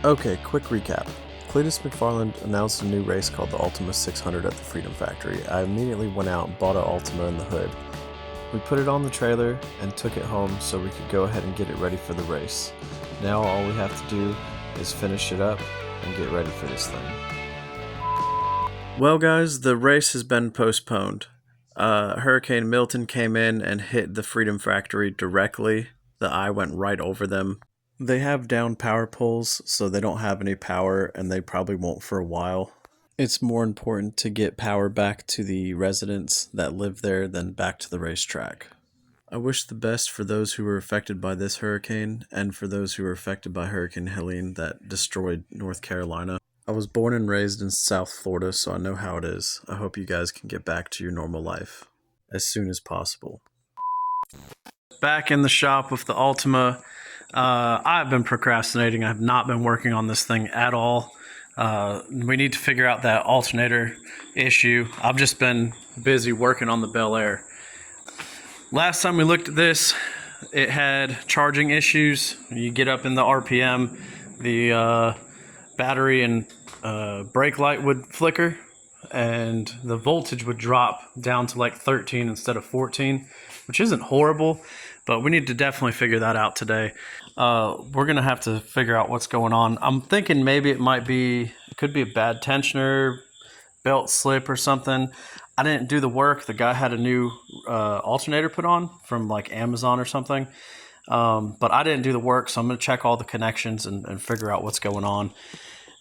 Okay, quick recap. Cleetus McFarland announced a new race called the Altima 600 at the Freedom Factory. I immediately went out and bought an Altima in the hood. We put it on the trailer and took it home so we could go ahead and get it ready for the race. Now all we have to do is finish it up and get ready for this thing. Well guys, the race has been postponed. Hurricane Milton came in and hit the Freedom Factory directly. The eye went right over them. They have down power poles, so they don't have any power, and they probably won't for a while. It's more important to get power back to the residents that live there than back to the racetrack. I wish the best for those who were affected by this hurricane, and for those who were affected by Hurricane Helene that destroyed North Carolina. I was born and raised in South Florida, so I know how it is. I hope you guys can get back to your normal life as soon as possible. Back in the shop with the Altima. I've been procrastinating. I have not been working on this thing at all. We need to figure out that alternator issue. I've just been busy working on the Bel Air. Last time we looked at this, it had charging issues. You get up in the RPM, the battery and brake light would flicker, and the voltage would drop down to like 13 instead of 14, which isn't horrible. But we need to definitely figure that out today. We're going to have to figure out what's going on. I'm thinking maybe it could be a bad tensioner, belt slip or something. I didn't do the work. The guy had a new alternator put on from like Amazon or something. But I didn't do the work, so I'm going to check all the connections and figure out what's going on.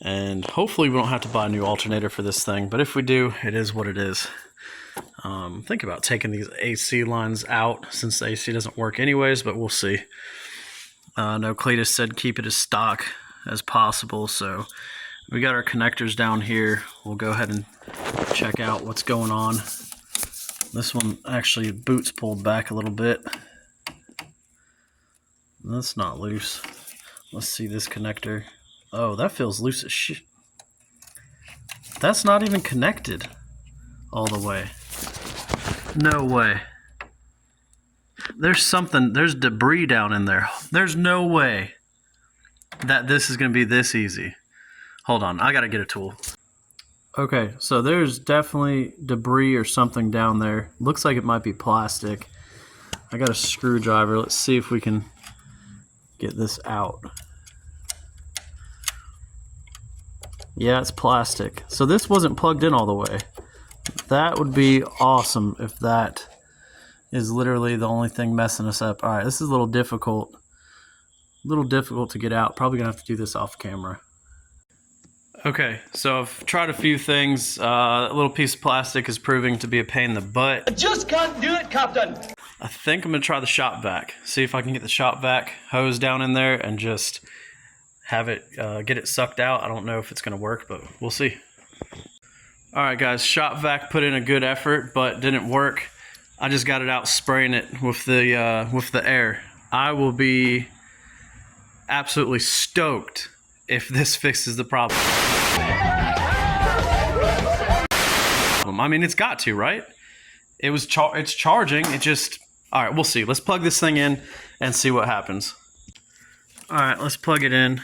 And hopefully we don't have to buy a new alternator for this thing. But if we do, it is what it is. Think about taking these AC lines out since the AC doesn't work anyways, but we'll see. No, Cleetus said keep it as stock as possible, so we got our connectors down here. We'll go ahead and check out what's going on. This one actually, boot's pulled back a little bit. That's not loose. Let's see this connector. Oh, that feels loose as shit. That's not even connected all the way. No way. There's debris down in there. There's no way that this is going to be this easy. Hold on, I got to get a tool. Okay, so there's definitely debris or something down there. Looks like it might be plastic. I got a screwdriver. Let's see if we can get this out. Yeah, it's plastic. So this wasn't plugged in all the way. That would be awesome if that is literally the only thing messing us up. All right, this is a little difficult to get out. Probably gonna have to do this off camera. Okay, so I've tried a few things. A little piece of plastic is proving to be a pain in the butt. I just can't do it, Captain. I think I'm gonna try the shop vac. See if I can get the shop vac hose down in there and just have it get it sucked out. I don't know if it's gonna work, but we'll see. All right, guys, shop vac put in a good effort, but didn't work. I just got it out spraying it with the air. I will be absolutely stoked if this fixes the problem. I mean, it's got to, right? It's charging. It just, all right, we'll see. Let's plug this thing in and see what happens. All right, let's plug it in.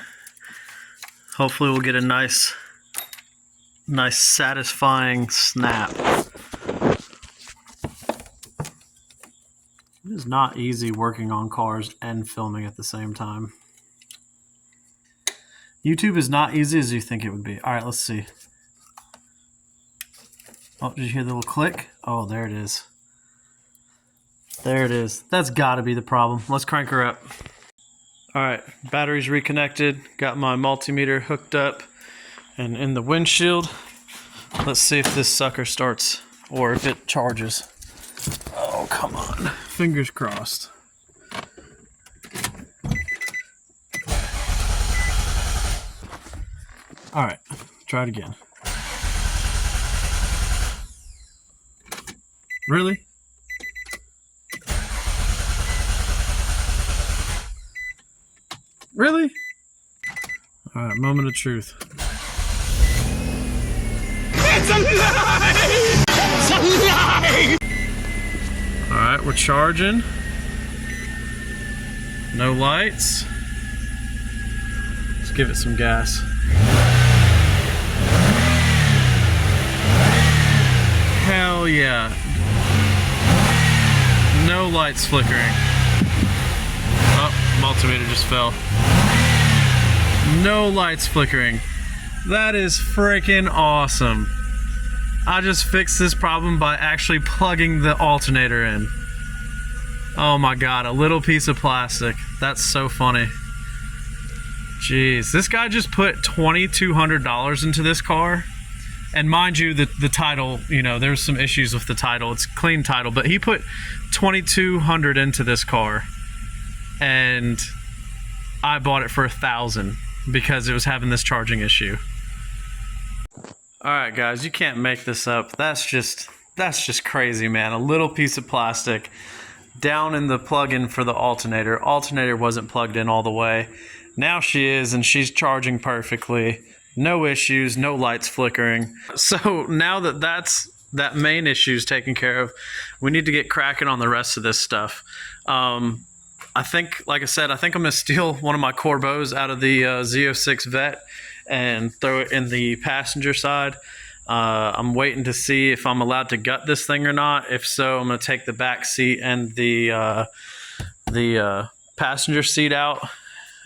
Hopefully we'll get a nice satisfying snap. It is not easy working on cars and filming at the same time. YouTube is not easy as you think it would be. All right, let's see. Oh, did you hear the little click? Oh, there it is. There it is. That's got to be the problem. Let's crank her up. All right, battery's reconnected. Got my multimeter hooked up and in the windshield. Let's see if this sucker starts or if it charges. Oh, come on. Fingers crossed. All right, try it again. Really? Really? All right, moment of truth. It's a lie! It's a lie! All right, we're charging. No lights. give it some gas. Hell yeah. No lights flickering. Oh, multimeter just fell. No lights flickering. That is freaking awesome. I just fixed this problem by actually plugging the alternator in. Oh my god, a little piece of plastic. That's so funny. Jeez, this guy just put $2,200 into this car. And mind you, the title, you know, there's some issues with the title. It's a clean title, but he put $2,200 into this car. And I bought it for $1,000 because it was having this charging issue. All right, guys, you can't make this up. That's just crazy, man. A little piece of plastic down in the plug-in for the alternator. Alternator wasn't plugged in all the way. Now she is, and she's charging perfectly. No issues, no lights flickering. So now that main issue is taken care of, we need to get cracking on the rest of this stuff. I think, like I said, I think I'm gonna steal one of my Corbos out of the Z06 Vet and throw it in the passenger side. I'm waiting to see if I'm allowed to gut this thing or not. If so, I'm gonna take the back seat and the passenger seat out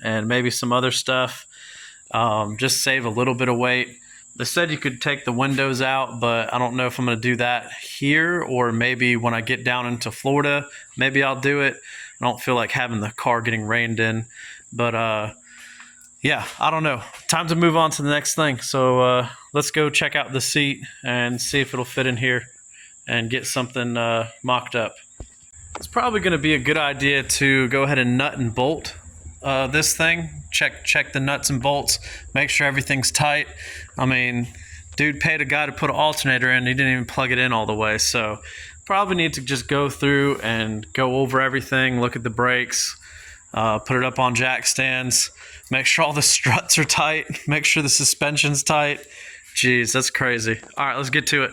and maybe some other stuff. Just save a little bit of weight. They said you could take the windows out, but I don't know if I'm going to do that here or maybe when I get down into Florida, maybe I'll do it. I don't feel like having the car getting rained in, but yeah, I don't know. Time to move on to the next thing. So let's go check out the seat and see if it'll fit in here and get something mocked up. It's probably going to be a good idea to go ahead and nut and bolt this thing. Check the nuts and bolts, make sure everything's tight. I mean, dude paid a guy to put an alternator in, he didn't even plug it in all the way, so probably need to just go through and go over everything, look at the brakes, put it up on jack stands, make sure all the struts are tight, make sure the suspension's tight. Jeez, that's crazy. All right, let's get to it.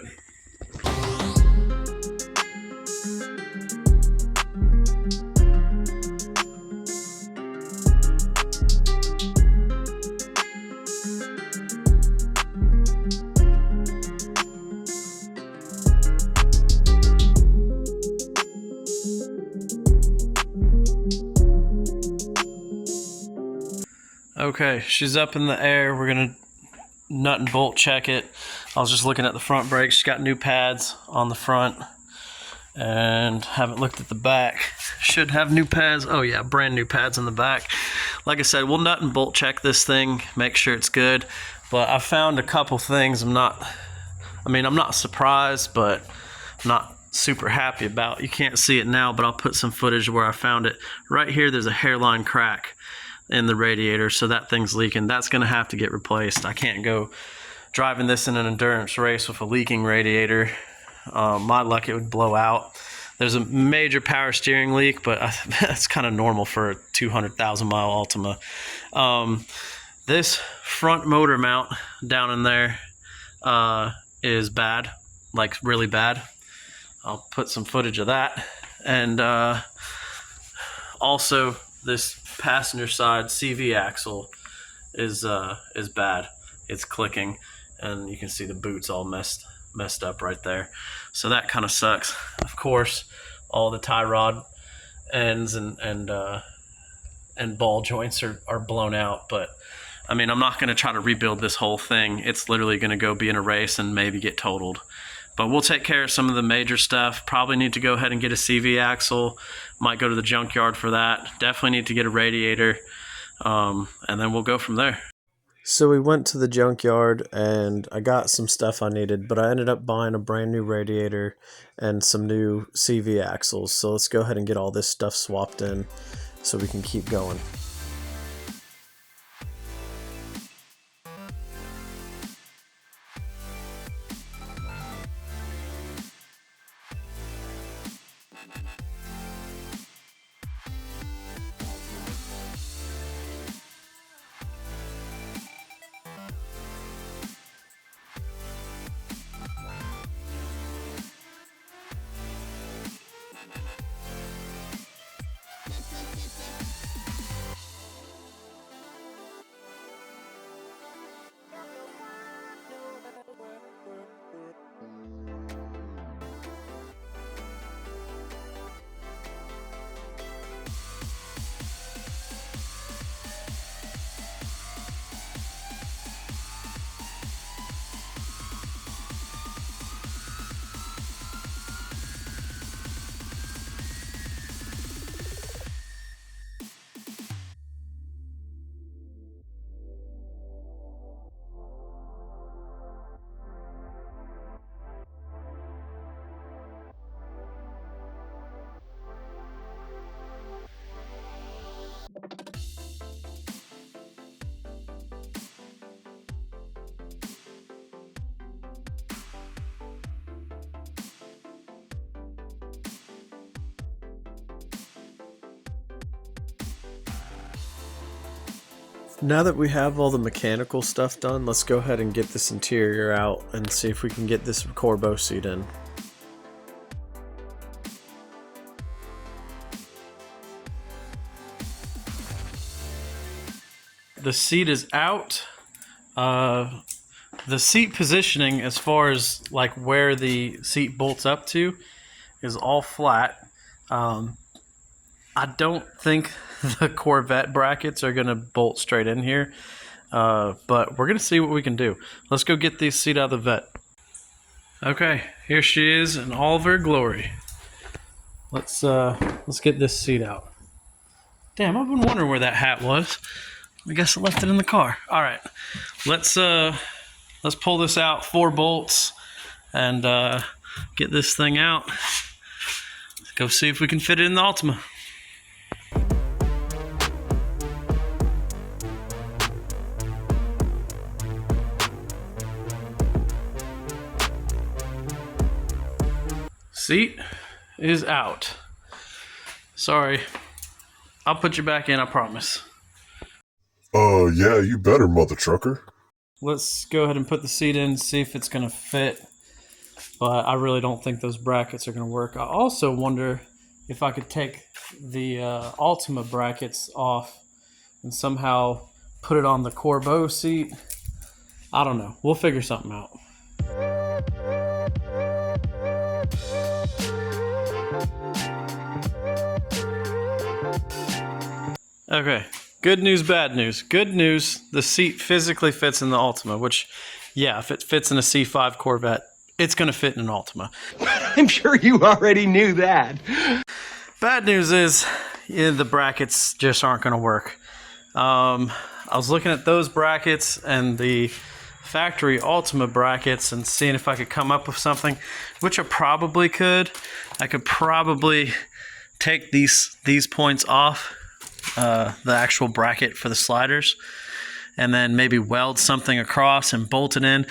Okay, she's up in the air. We're gonna nut and bolt check it. I was just looking at the front brakes. She's got new pads on the front and haven't looked at the back. Should have new pads. Oh yeah, brand new pads in the back. Like I said, we'll nut and bolt check this thing, make sure it's good. But I found a couple things I'm not surprised, but not super happy about. You can't see it now, but I'll put some footage where I found it. Right here, there's a hairline crack in the radiator, so that thing's leaking. That's gonna have to get replaced. I can't go driving this in an endurance race with a leaking radiator. My luck, it would blow out. There's a major power steering leak, but that's kind of normal for a 200,000 mile Altima. This front motor mount down in there is bad, like really bad. I'll put some footage of that. And also this passenger side CV axle is bad. It's clicking, and you can see the boots all messed up right there. So that kind of sucks. Of course, all the tie rod ends and ball joints are blown out, but I mean, I'm not going to try to rebuild this whole thing. It's literally going to go be in a race and maybe get totaled. But we'll take care of some of the major stuff. Probably need to go ahead and get a CV axle. Might go to the junkyard for that. Definitely need to get a radiator. And then we'll go from there. So we went to the junkyard and I got some stuff I needed, but I ended up buying a brand new radiator and some new CV axles. So let's go ahead and get all this stuff swapped in so we can keep going. Now that we have all the mechanical stuff done, let's go ahead and get this interior out and see if we can get this Corbeau seat in. The seat is out. The seat positioning, as far as like where the seat bolts up to, is all flat. I don't think the Corvette brackets are going to bolt straight in here, but we're going to see what we can do. Let's go get this seat out of the vet. Okay, here she is in all of her glory. Let's get this seat out. Damn, I've been wondering where that hat was. I guess I left it in the car. All right, let's pull this out, 4 bolts, and get this thing out. Let's go see if we can fit it in the Altima. Seat is out. Sorry. I'll put you back in, I promise. Yeah, you better, mother trucker. Let's go ahead and put the seat in, see if it's going to fit. But I really don't think those brackets are going to work. I also wonder if I could take the Altima brackets off and somehow put it on the Corbeau seat. I don't know. We'll figure something out. Okay, good news, bad news. Good news, the seat physically fits in the Altima, which, yeah, if it fits in a C5 Corvette, it's going to fit in an Altima. I'm sure you already knew that. Bad news is the brackets just aren't going to work. I was looking at those brackets and the factory Altima brackets and seeing if I could come up with something, which I probably could. I could probably take these points off the actual bracket for the sliders and then maybe weld something across and bolt it in.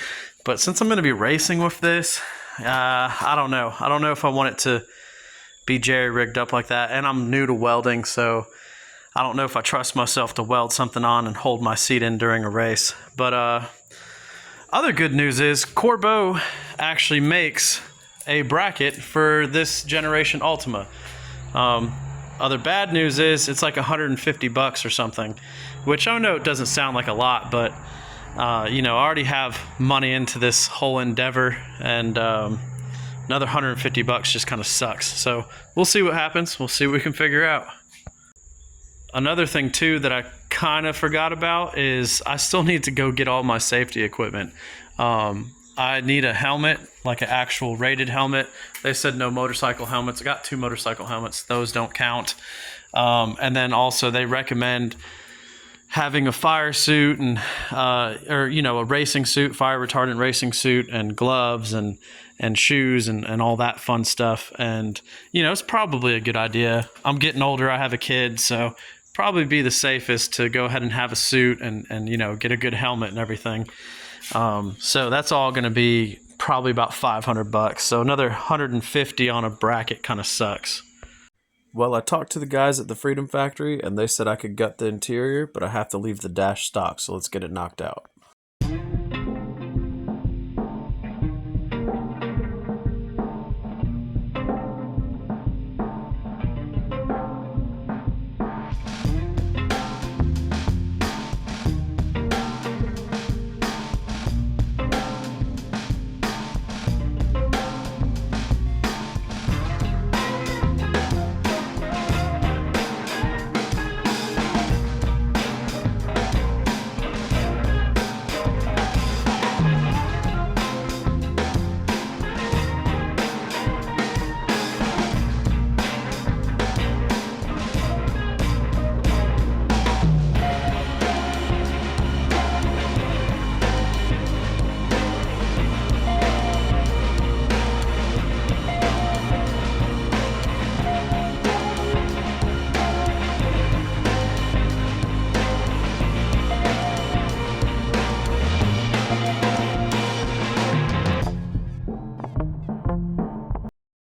But since I'm going to be racing with this, I don't know. I don't know if I want it to be jerry-rigged up like that. And I'm new to welding, so I don't know if I trust myself to weld something on and hold my seat in during a race. But other good news is Corbeau actually makes a bracket for this generation Altima. Other bad news is it's like $150 or something, which I know it doesn't sound like a lot, but you know, I already have money into this whole endeavor, and another $150 just kind of sucks. So we'll see what happens. We'll see what we can figure out. Another thing too that I kind of forgot about is I still need to go get all my safety equipment. I need a helmet, like an actual rated helmet. They said no motorcycle helmets. I got 2 motorcycle helmets. Those don't count. And then also they recommend having a fire suit and, or, you know, a racing suit, fire retardant racing suit, and gloves and shoes and all that fun stuff. And, you know, it's probably a good idea. I'm getting older. I have a kid, so probably be the safest to go ahead and have a suit and you know, get a good helmet and everything. So that's all going to be probably about $500. So another $150 on a bracket kind of sucks. Well, I talked to the guys at the Freedom Factory and they said I could gut the interior, but I have to leave the dash stock. So let's get it knocked out.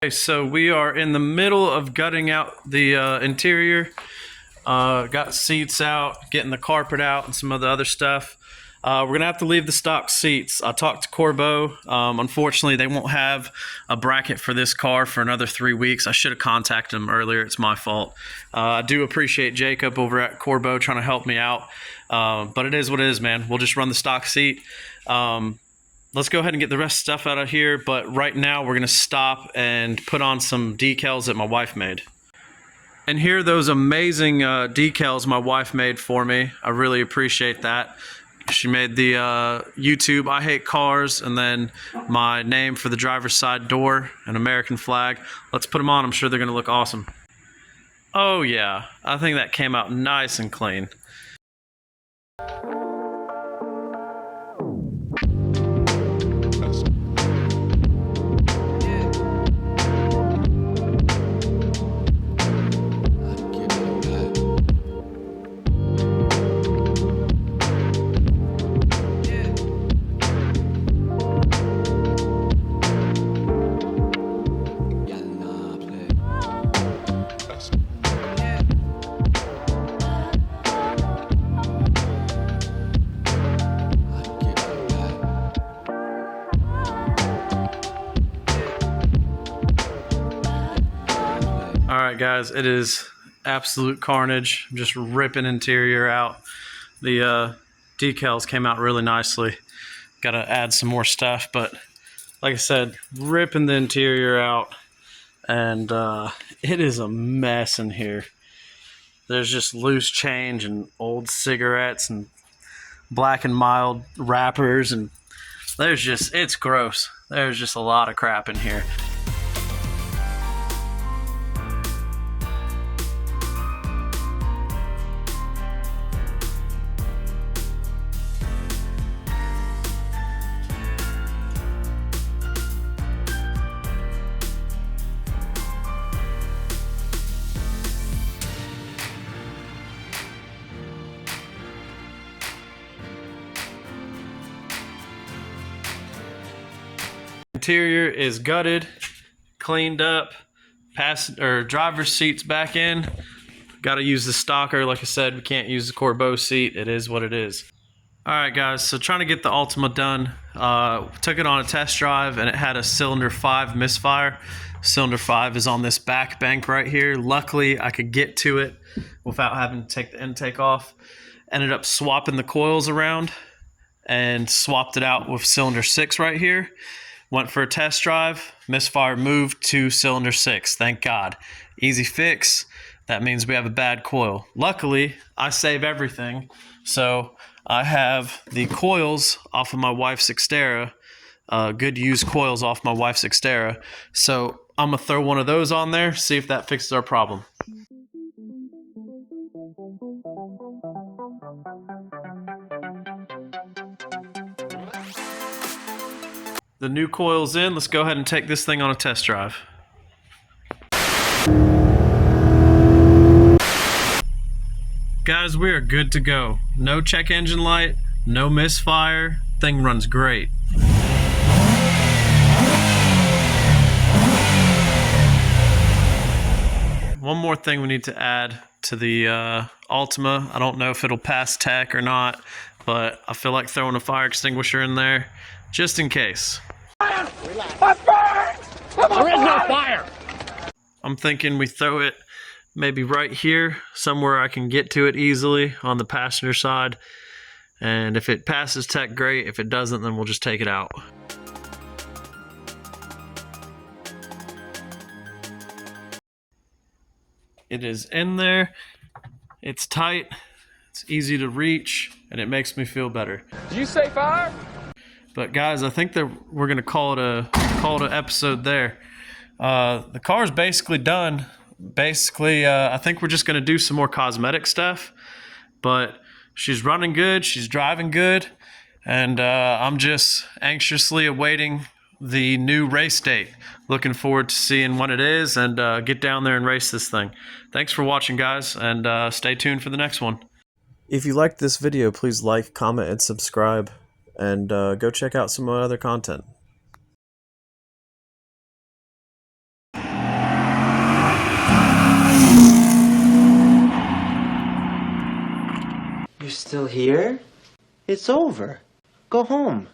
Okay, so we are in the middle of gutting out the interior. Got seats out, getting the carpet out, and some of the other stuff. We're going to have to leave the stock seats. I talked to Corbeau. Unfortunately, they won't have a bracket for this car for another 3 weeks. I should have contacted them earlier. It's my fault. I do appreciate Jacob over at Corbeau trying to help me out. But it is what it is, man. We'll just run the stock seat. Let's go ahead and get the rest of the stuff out of here. But right now, we're going to stop and put on some decals that my wife made. And here are those amazing decals my wife made for me. I really appreciate that. She made the YouTube I Hate Cars, and then my name for the driver's side door, an American flag. Let's put them on. I'm sure they're going to look awesome. Oh yeah, I think that came out nice and clean. Alright guys, it is absolute carnage. I'm just ripping interior out. The decals came out really nicely. Gotta add some more stuff, but like I said, ripping the interior out, and it is a mess in here. There's just loose change and old cigarettes and Black and Mild wrappers, and it's gross. There's just a lot of crap in here. Interior is gutted, cleaned up, driver's seats back in. Got to use the stocker. Like I said, we can't use the Corbeau seat. It is what it is. All right, guys. So trying to get the Altima done. Took it on a test drive, and it had a cylinder 5 misfire. Cylinder 5 is on this back bank right here. Luckily, I could get to it without having to take the intake off. Ended up swapping the coils around and swapped it out with cylinder 6 right here. Went for a test drive, misfire moved to cylinder 6, thank God. Easy fix, that means we have a bad coil. Luckily, I save everything, so I have the coils off of my wife's Xterra, good used coils off my wife's Xterra, so I'm going to throw one of those on there, see if that fixes our problem. The new coil's in. Let's go ahead and take this thing on a test drive. Guys, we are good to go. No check engine light, no misfire. Thing runs great. One more thing we need to add to the Altima. I don't know if it'll pass tech or not, but I feel like throwing a fire extinguisher in there just in case. There is no fire! I'm thinking we throw it maybe right here, somewhere I can get to it easily on the passenger side. And if it passes tech, great. If it doesn't, then we'll just take it out. It is in there. It's tight. It's easy to reach, and it makes me feel better. Did you say fire? But guys, I think that we're gonna call it an episode there. The car's basically done. Basically, I think we're just gonna do some more cosmetic stuff. But she's running good, she's driving good, and I'm just anxiously awaiting the new race date. Looking forward to seeing when it is, and get down there and race this thing. Thanks for watching, guys, and stay tuned for the next one. If you liked this video, please like, comment, and subscribe. And go check out some other content. You're still here? It's over. Go home.